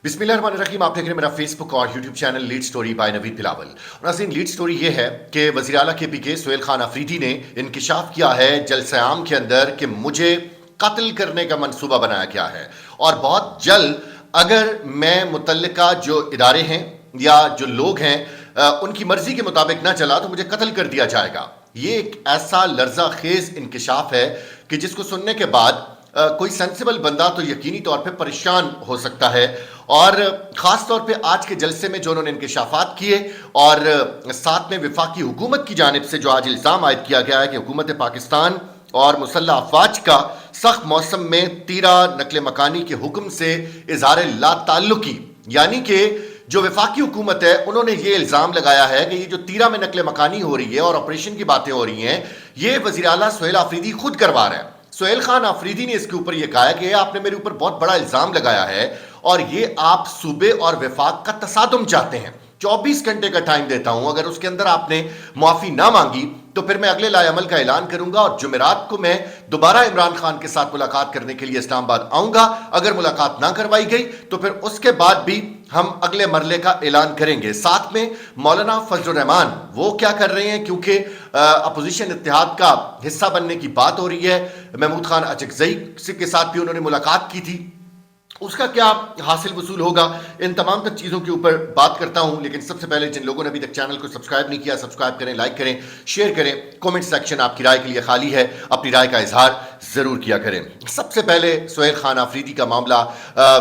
बिस्मिल्लाहिर्रहमानिर्रहीम। आप देख रहे हैं मेरा फेसबुक और YouTube channel lead story by Naveed Bilawal. और नाज़रीन, लीड स्टोरी ये है कि वज़ीर आला के पी के सुहेल खान अफरीदी ने इंकिशाफ किया है जलसे आम के अंदर कि मुझे कत्ल करने का मंसूबा बनाया गया है और बहुत जल्द अगर मैं मुतल्लिका जो इदारे हैं या जो लोग हैं उनकी मर्जी के मुताबिक ना चला तो मुझे कत्ल कर दिया जाएगा। ये एक ऐसा लर्जा खेज इंकिशाफ है कि जिसको सुनने के बाद कोई सेंसिबल बंदा तो यकीनी तौर पे परेशान हो सकता है। और ख़ास तौर पे आज के जलसे में जो उन्होंने इंकिशाफात किए और साथ में वफाकी हुकूमत की जानिब से जो आज इल्ज़ाम आयद किया गया है कि हुकूमत पाकिस्तान और मुसल्लह अफवाज का सख्त मौसम में तीरा नकल मकानी के हुक्म से इजहार ला ताल्लुकी, यानी कि जो वफाकी हुकूमत है उन्होंने ये इल्ज़ाम लगाया है कि ये जो तीरा में नकल मकानी हो रही है और ऑपरेशन की बातें हो रही हैं, ये वज़ीर आला सुहेल अफरीदी खुद करवा रहे हैं। सुहेल खान अफरीदी ने इसके ऊपर यह कहा है कि आपने मेरे ऊपर बहुत बड़ा इल्जाम लगाया है और ये आप सूबे और वफाक का तसादुम चाहते हैं। 24 घंटे का टाइम देता हूं, अगर उसके अंदर आपने मुआफी ना मांगी तो फिर मैं अगले लाएअमल का ऐलान करूंगा और जुमेरात को मैं दोबारा इमरान खान के साथ मुलाकात करने के लिए इस्लामाबाद आऊंगा। अगर मुलाकात ना करवाई गई तो फिर उसके बाद भी हम अगले मरले का ऐलान करेंगे। साथ में मौलाना फजलुर रहमान वो क्या कर रहे हैं, क्योंकि अपोजिशन इत्तेहाद का हिस्सा बनने की बात हो रही है। महमूद खान अचकजई के साथ भी उन्होंने मुलाकात की थी, उसका क्या हासिल वसूल होगा, इन तमाम तक चीज़ों के ऊपर बात करता हूं। लेकिन सबसे पहले जिन लोगों ने अभी तक चैनल को सब्सक्राइब नहीं किया, सब्सक्राइब करें, लाइक करें, शेयर करें। कमेंट सेक्शन आपकी राय के लिए खाली है, अपनी राय का इजहार ज़रूर किया करें। सबसे पहले सुहेल खान अफरीदी का मामला,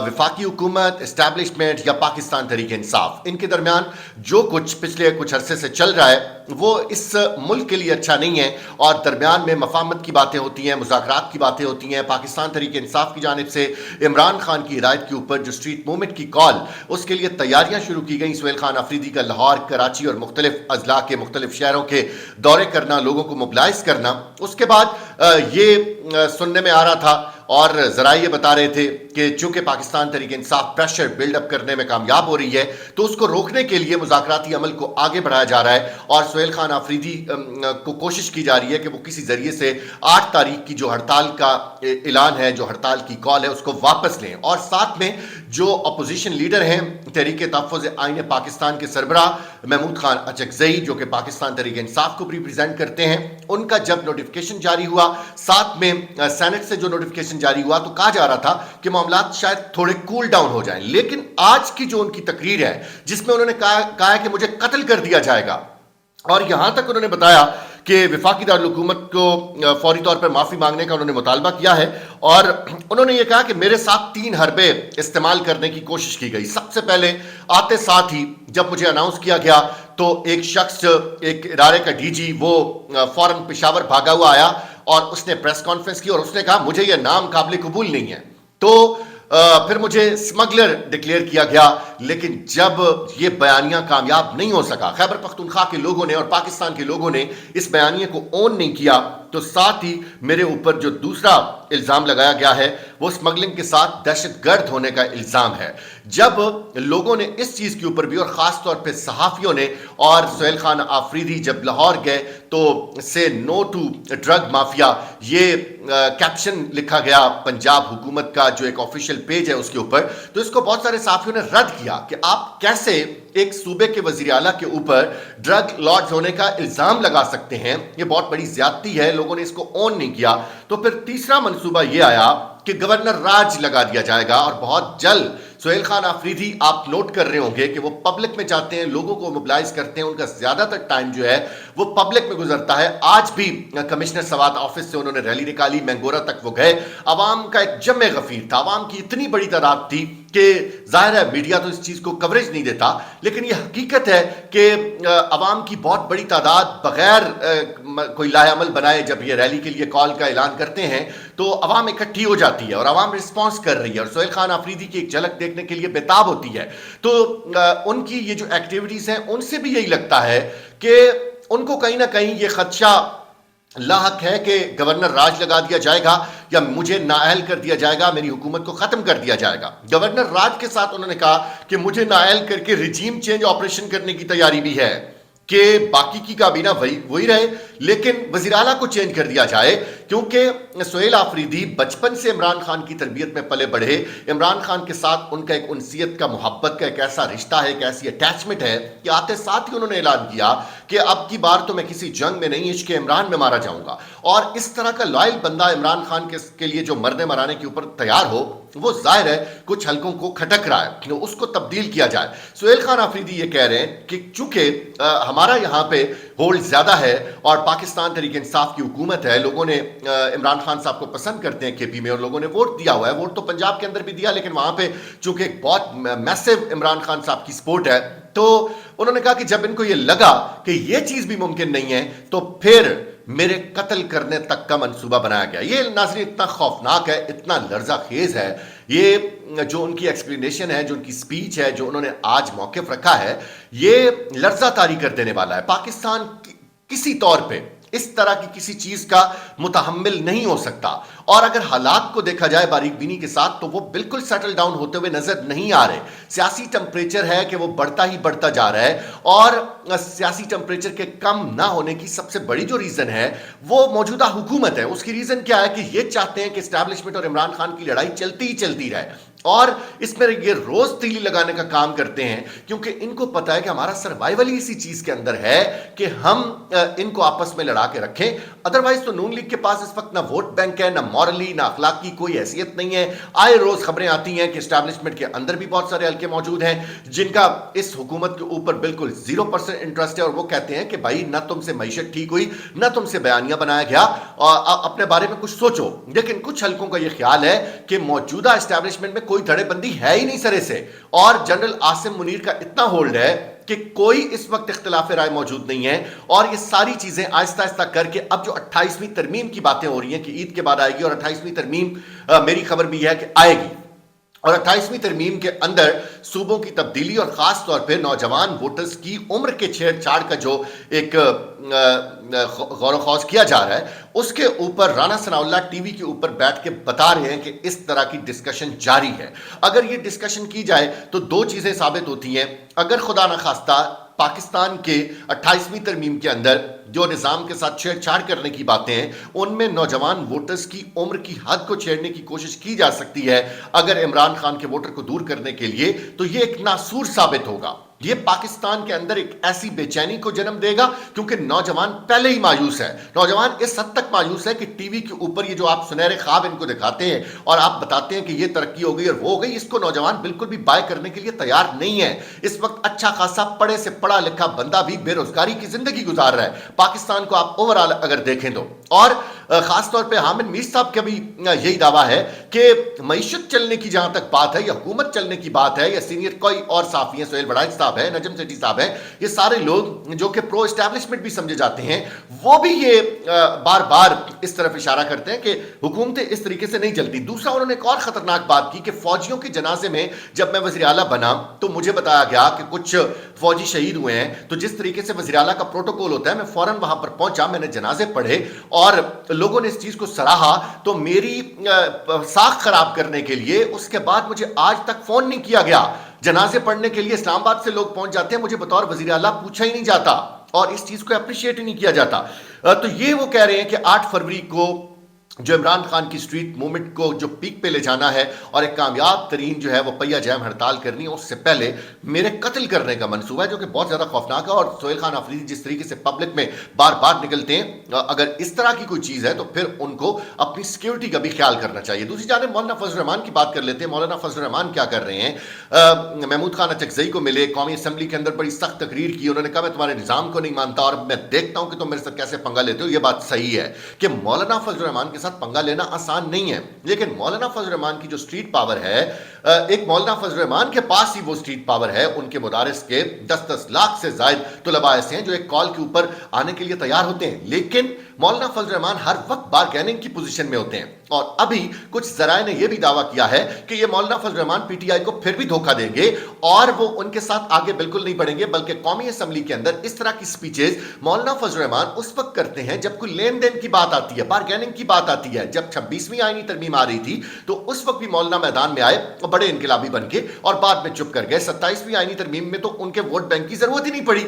वफाकी हुकूमत, इस्टेब्लिशमेंट या पाकिस्तान तहरीक इंसाफ, इनके दरमियान जो कुछ पिछले कुछ अरसे से चल रहा है वो इस मुल्क के लिए अच्छा नहीं है और दरमियान में मफाहमत की बातें होती हैं, मुज़ाकरात की बातें होती हैं। पाकिस्तान तहरीक इंसाफ की जानिब से इमरान खान की हिदायत के ऊपर जो स्ट्रीट मूवमेंट की कॉल, उसके लिए तैयारियां शुरू की गई। सुहेल खान अफरीदी का लाहौर, कराची और मुख्तलिफ अजला के मुख्तलिफ शहरों के दौरे करना, लोगों को मोबिलाइज करना। उसके बाद ये सुनने में आ रहा था और ज़रा ये बता रहे थे कि चूंकि पाकिस्तान तहरीक इंसाफ प्रेशर बिल्डअप करने में कामयाब हो रही है तो उसको रोकने के लिए मुज़ाकराती अमल को आगे बढ़ाया जा रहा है और सुहेल खान अफरीदी को कोशिश की जा रही है कि वो किसी ज़रिए से 8 तारीख की जो हड़ताल का ऐलान है, जो हड़ताल की कॉल है, उसको वापस लें। और साथ में जो अपोजिशन लीडर हैं तहरीक तहफ़्फ़ुज़ आईन पाकिस्तान के सरबराह महमूद खान अचकजई, जो कि पाकिस्तान तहरीक इंसाफ को रिप्रेजेंट करते हैं, उनका जब नोटिफिकेशन जारी हुआ, साथ में सेनेट से जो नोटिफिकेशन जारी हुआ, तो कहा जा रहा था कि मामलात शायद थोड़े कूल डाउन हो जाएं। लेकिन आज की जो उनकी तकरीर है जिसमें उन्होंने कहा है कि मुझे कत्ल कर दिया जाएगा और यहां तक उन्होंने बताया कि वफाकी दारुल हुकूमत को फौरी तौर पर माफ़ी मांगने का उन्होंने मुतालबा किया है और उन्होंने ये कहा कि मेरे साथ 3 हरबे इस्तेमाल करने की कोशिश की गई। सबसे पहले आते साथ ही जब मुझे अनाउंस किया गया तो एक शख्स, एक इदारे का डीजी, वो फौरन पेशावर भागा हुआ आया और उसने प्रेस कॉन्फ्रेंस की और उसने कहा मुझे यह नाम काबिल कबूल नहीं है। तो फिर मुझे स्मगलर डिक्लेयर किया गया। लेकिन जब ये बयानिया कामयाब नहीं हो सका, खैबर पख्तूनख्वा के लोगों ने और पाकिस्तान के लोगों ने इस बयानिए को ऑन नहीं किया, तो साथ ही मेरे ऊपर जो दूसरा इल्ज़ाम लगाया गया है वो स्मगलिंग के साथ दहशतगर्द होने का इल्ज़ाम है। जब लोगों ने इस चीज़ के ऊपर भी और ख़ास तौर पे सहाफ़ियों ने और सुहेल खान अफरीदी जब लाहौर गए तो से नो टू ड्रग माफिया ये कैप्शन लिखा गया पंजाब हुकूमत का जो एक ऑफिशियल पेज है उसके ऊपर, तो इसको बहुत सारे सहाफ़ियों ने रद्द किया कि आप कैसे एक सूबे के वज़ीर आला के ऊपर ड्रग लॉर्ड होने का इल्ज़ाम लगा सकते हैं, ये बहुत बड़ी ज़्यादती है। लोगों ने इसको ऑन नहीं किया। तो फिर तीसरा मंसूबा ये आया कि गवर्नर राज लगा दिया जाएगा और बहुत जल्द सुहेल खान अफरीदी, आप नोट कर रहे होंगे कि वो पब्लिक में जाते हैं, लोगों को मोबिलाइज करते हैं, उनका ज्यादातर टाइम जो है वो पब्लिक में गुजरता है। आज भी कमिश्नर सवात ऑफिस से उन्होंने रैली निकाली, मैंगोरा तक वो गए। अवाम का एक जमे गफीर था, अवाम की इतनी बड़ी तादाद थी कि जाहिर है मीडिया तो इस चीज को कवरेज नहीं देता, लेकिन यह हकीकत है कि अवाम की बहुत बड़ी तादाद बगैर कोई लाहेअमल बनाए जब ये रैली के लिए कॉल का ऐलान करते हैं तो अवाम इकट्ठी हो जाती है और अवाम रिस्पॉन्स कर रही है और सुहेल खान अफरीदी की एक झलक देखने के लिए बेताब होती है। तो उनकी ये जो एक्टिविटीज हैं उनसे भी यही लगता है कि उनको कहीं ना कहीं ये खदशा लाहक है कि गवर्नर राज लगा दिया जाएगा या मुझे नाअहल कर दिया जाएगा, मेरी हुकूमत को खत्म कर दिया जाएगा। गवर्नर राज के साथ उन्होंने कहा कि मुझे नाअहल करके रिजीम चेंज ऑपरेशन करने की तैयारी भी है کہ باقی کی کابینہ وہی رہے لیکن وزیر اعلیٰ کو چینج کر دیا جائے، کیونکہ سہیل آفریدی بچپن سے عمران خان کی تربیت میں پلے بڑھے، عمران خان کے ساتھ ان کا ایک انسیت کا، محبت کا ایک ایسا رشتہ ہے، ایک ایسی اٹیچمنٹ ہے کہ آتے ساتھ ہی انہوں نے اعلان کیا کہ اب کی بار تو میں کسی جنگ میں نہیں، عشق عمران میں مارا جاؤں گا، اور اس طرح کا لائل بندہ عمران خان کے لیے جو مرنے مرانے کے اوپر تیار ہو، وہ ظاہر ہے کچھ حلقوں کو کھٹک رہا ہے، اس کو تبدیل کیا جائے۔ سہیل خان آفریدی یہ کہہ رہے ہیں کہ چونکہ ہمارا یہاں پہ ہولڈ زیادہ ہے اور پاکستان تحریک انصاف کی حکومت ہے، لوگوں نے عمران خان صاحب کو پسند کرتے ہیں کے پی میں، اور لوگوں نے ووٹ دیا ہوا ہے، ووٹ تو پنجاب کے اندر بھی دیا، لیکن وہاں پہ چونکہ ایک بہت میسو عمران خان صاحب کی سپورٹ ہے، تو انہوں نے کہا کہ جب ان کو یہ لگا کہ یہ چیز بھی ممکن نہیں ہے تو پھر میرے قتل کرنے تک کا منصوبہ بنایا گیا۔ یہ ناظرین اتنا خوفناک ہے، اتنا لرزہ خیز ہے، یہ جو ان کی ایکسپلینیشن ہے، جو ان کی سپیچ ہے، جو انہوں نے آج موقف رکھا ہے، یہ لرزہ طاری کر دینے والا ہے۔ پاکستان کسی طور پہ اس طرح کی کسی چیز کا متحمل نہیں ہو سکتا، اور اگر حالات کو دیکھا جائے باریک بینی کے ساتھ تو وہ بالکل سیٹل ڈاؤن ہوتے ہوئے نظر نہیں آ رہے۔ سیاسی ٹمپریچر ہے کہ وہ بڑھتا ہی بڑھتا جا رہا ہے، اور سیاسی ٹمپریچر کے کم نہ ہونے کی سب سے بڑی جو ریزن ہے وہ موجودہ حکومت ہے۔ اس کی ریزن کیا ہے کہ یہ چاہتے ہیں کہ اسٹیبلشمنٹ اور عمران خان کی لڑائی چلتی ہی چلتی رہے، اور اس میں یہ روز تیلی لگانے کا کام کرتے ہیں، کیونکہ ان کو پتا ہے کہ ہمارا سروائیول ہی اسی چیز کے اندر ہے کہ ہم ان کو آپس میں لڑا کے رکھیں۔ ادروائز تو نون لیگ کے پاس اس وقت نہ ووٹ بینک ہے، نہ مورلی نہ اخلاقی کوئی حیثیت نہیں ہے۔ آئے روز خبریں آتی ہیں کہ اسٹیبلشمنٹ کے اندر بھی بہت سارے حلقے موجود ہیں جن کا اس حکومت کے اوپر بالکل 0% انٹرسٹ ہے، اور وہ کہتے ہیں کہ بھائی نہ تم سے معیشت ٹھیک ہوئی، نہ تم سے بیانیہ بنایا گیا، اپنے بارے میں کچھ سوچو۔ لیکن کچھ حلقوں کا یہ خیال ہے کہ موجودہ اسٹیبلشمنٹ میں کوئی دھڑے بندی ہے ہی نہیں سرے سے، اور جنرل عاصم منیر کا اتنا ہولڈ ہے کہ کوئی اس وقت اختلاف رائے موجود نہیں ہے، اور یہ ساری چیزیں آہستہ آہستہ کر کے اب جو 28ویں ترمیم کی باتیں ہو رہی ہیں کہ عید کے بعد آئے گی، اور 28ویں ترمیم میری خبر بھی ہے کہ آئے گی، اور 28ویں ترمیم کے اندر صوبوں کی تبدیلی اور خاص طور پہ نوجوان ووٹرز کی عمر کے چھیڑ چھاڑ کا جو ایک غور و خوض کیا جا رہا ہے، اس کے اوپر رانا ثناء اللہ ٹی وی کے اوپر بیٹھ کے بتا رہے ہیں کہ اس طرح کی ڈسکشن جاری ہے۔ اگر یہ ڈسکشن کی جائے تو دو چیزیں ثابت ہوتی ہیں۔ اگر خدا نخواستہ پاکستان کے 28ویں ترمیم کے اندر جو نظام کے ساتھ چھیڑ چھاڑ کرنے کی باتیں ہیں، ان میں نوجوان ووٹرز کی عمر کی حد کو چھیڑنے کی کوشش کی جا سکتی ہے اگر عمران خان کے ووٹر کو دور کرنے کے لیے، تو یہ ایک ناسور ثابت ہوگا۔ یہ پاکستان کے اندر ایک ایسی بے چینی کو جنم دے گا، کیونکہ نوجوان پہلے ہی مایوس ہے۔ نوجوان اس حد تک مایوس ہے کہ ٹی وی کے اوپر یہ جو آپ سنہرے خواب ان کو دکھاتے ہیں اور آپ بتاتے ہیں کہ یہ ترقی ہو گئی اور وہ ہو گئی، اس کو نوجوان بالکل بھی بائے کرنے کے لیے تیار نہیں ہے۔ اس وقت اچھا خاصا پڑھے سے پڑھا لکھا بندہ بھی بے روزگاری کی زندگی گزار رہا ہے پاکستان کو آپ اوورال اگر دیکھیں تو، اور خاص طور پہ حامد میر صاحب کا بھی یہی دعویٰ ہے کہ معیشت چلنے کی جہاں تک بات ہے یا حکومت چلنے کی بات ہے، یا سینئر کوئی اور صحافی ہیں، سہیل بڑائچ صاحب ہے، نجم سیٹھی صاحب ہے، یہ سارے لوگ جو کہ پرو اسٹیبلشمنٹ بھی سمجھے جاتے ہیں، وہ بھی یہ بار بار اس طرف اشارہ کرتے ہیں کہ حکومتیں اس طریقے سے نہیں چلتی۔ دوسرا انہوں نے ایک اور خطرناک بات کی کہ فوجیوں کے جنازے میں جب میں وزیر اعلیٰ بنا تو مجھے بتایا گیا کہ کچھ فوجی شہید ہوئے ہیں، تو جس طریقے سے وزیر اعلیٰ کا پروٹوکول ہوتا ہے میں فوراً وہاں پر پہنچا، میں نے جنازے پڑھے اور لوگوں نے اس چیز کو سراہا، تو میری ساکھ خراب کرنے کے لیے اس کے بعد مجھے آج تک فون نہیں کیا گیا۔ جنازے پڑھنے کے لیے اسلام آباد سے لوگ پہنچ جاتے ہیں، مجھے بطور وزیر اعلیٰ پوچھا ہی نہیں جاتا اور اس چیز کو اپریشیٹ ہی نہیں کیا جاتا۔ تو یہ وہ کہہ رہے ہیں کہ 8 فروری کو جو عمران خان کی اسٹریٹ موومنٹ کو جو پیک پہ لے جانا ہے اور ایک کامیاب ترین جو ہے وہ پہیہ جام ہڑتال کرنی ہے، اس سے پہلے میرے قتل کرنے کا منصوبہ ہے، جو کہ بہت زیادہ خوفناک ہے۔ اور سہیل خان آفریدی جس طریقے سے پبلک میں بار بار نکلتے ہیں، اگر اس طرح کی کوئی چیز ہے تو پھر ان کو اپنی سیکیورٹی کا بھی خیال کرنا چاہیے۔ دوسری جانب مولانا فضل الرحمان کی بات کر لیتے ہیں۔ مولانا فضل الرحمان کیا کر رہے ہیں؟ محمود خان اچکزئی کو ملے، قومی اسمبلی کے اندر بڑی سخت تقریر کی، انہوں نے کہا میں تمہارے نظام کو نہیں مانتا اور میں دیکھتا ہوں کہ تم میرے ساتھ کیسے پنگا لیتے ہو۔ یہ بات صحیح ہے کہ مولانا فضل الرحمان کے ساتھ پنگا لینا آسان نہیں ہے، لیکن مولانا فضل الرحمان کی جو اسٹریٹ پاور ہے، ایک مولانا فضل الرحمان کے پاس ہی وہ اسٹریٹ پاور ہے، ان کے مدارس کے 10 لاکھ سے زائد طلباء ایسے ہیں جو ایک کال کے اوپر آنے کے لیے تیار ہوتے ہیں، لیکن मौलाना फजल रहमान हर वक्त बारगेनिंग की पोजीशन में होते हैं और अभी कुछ जराए ने यह भी दावा किया है कि ये मौलाना फजल रहमान पीटीआई को फिर भी धोखा देंगे और वो उनके साथ आगे बिल्कुल नहीं बढ़ेंगे, बल्कि कौमी असेंबली के अंदर इस तरह की स्पीचेस मौलाना फजल रहमान उस वक्त करते हैं जब कोई लेन देन की बात आती है, बारगेनिंग की बात आती है। जब 26वीं आईनी तरमीम आ रही थी तो उस वक्त भी मौलाना मैदान में आए और बड़े इनकलाबी बन के और बाद में चुप कर गए। 27वीं आईनी तरमीम में तो उनके वोट बैंक की जरूरत ही नहीं पड़ी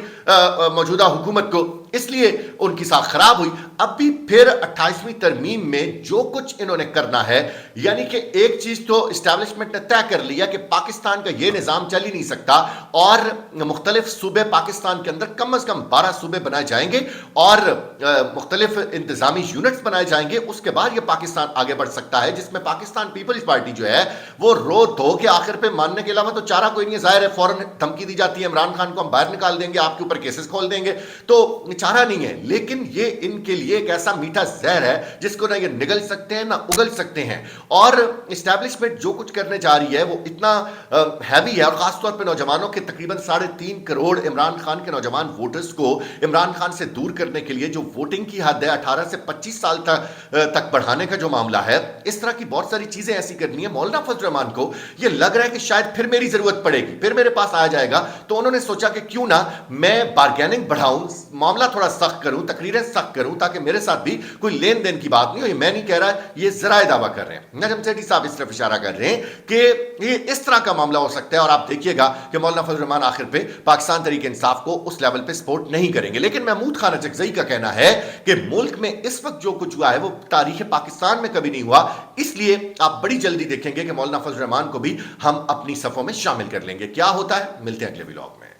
मौजूदा हुकूमत को, इसलिए उनकी साख खराब हुई। अब भी फिर 28वीं तरमीम में जो कुछ इन्होंने करना है, यानी कि एक चीज तो इस्टेब्लिशमेंट ने तय कर लिया कि पाकिस्तान का यह निजाम चल ही नहीं सकता और मुख्तलिफ सूबे पाकिस्तान के अंदर कम से कम 12 सूबे बनाए जाएंगे और मुख्तलिफ इंतजामी यूनिट्स बनाए जाएंगे। उसके बाद यह पाकिस्तान आगे बढ़ सकता है, जिसमें पाकिस्तान पीपल्स पार्टी जो है वो रो धो के आखिर पे मानने के अलावा तो चारा कोई नहीं है। जाहिर है फौरन धमकी दी जाती है इमरान खान को हम बाहर निकाल देंगे, आपके ऊपर केसेस खोल देंगे, तो चारा नहीं है। लेकिन ये इनके लिए एक ऐसा मीठा जहर है जिसको ना ये निगल सकते हैं ना उगल सकते हैं। और इस्टेब्लिशमेंट जो कुछ करने जा रही है वो इतना हैवी है और खासतौर पर नौजवानों के तकरीबन 3.5 करोड़ इमरान खान के नौजवान वोटर्स को इमरान खान से दूर करने के लिए जो वोटिंग की हद है 18 से 25 साल तक बढ़ाने का जो मामला है, इस तरह की बहुत सारी चीजें ऐसी करनी है। मौलाना फजल रहमान को ये लग रहा है कि शायद फिर मेरी जरूरत पड़ेगी, फिर मेरे पास आया जाएगा, तो उन्होंने सोचा कि क्यों ना मैं बारगेनिंग बढ़ाऊं, मामला थोड़ा सख्त करूं, तकरीरें सख्त करूं, ताकि मेरे साथ भी कोई लेन देन की बात नहीं हो। ये मैं नहीं कह रहा, ये जराए दावा कर रहे हैं। नजम सेठी साहब इस तरफ इशारा कर रहे हैं कि ये इस तरह का मामला हो सकता है और आप देखिएगा कि मौलाना फजल रहमान आखिर पे पाकिस्तान तहरीक इंसाफ को उस लेवल पे सपोर्ट नहीं करेंगे। लेकिन महमूद खान अचकजई का कहना है कि मुल्क में इस वक्त जो कुछ हुआ है वो तारीख पाकिस्तान में कभी नहीं हुआ, इसलिए आप बड़ी जल्दी देखेंगे कि मौलाना फजल रहमान को भी हम अपनी सफों में शामिल कर लेंगे। क्या होता है, मिलते हैं अगले व्लॉग में।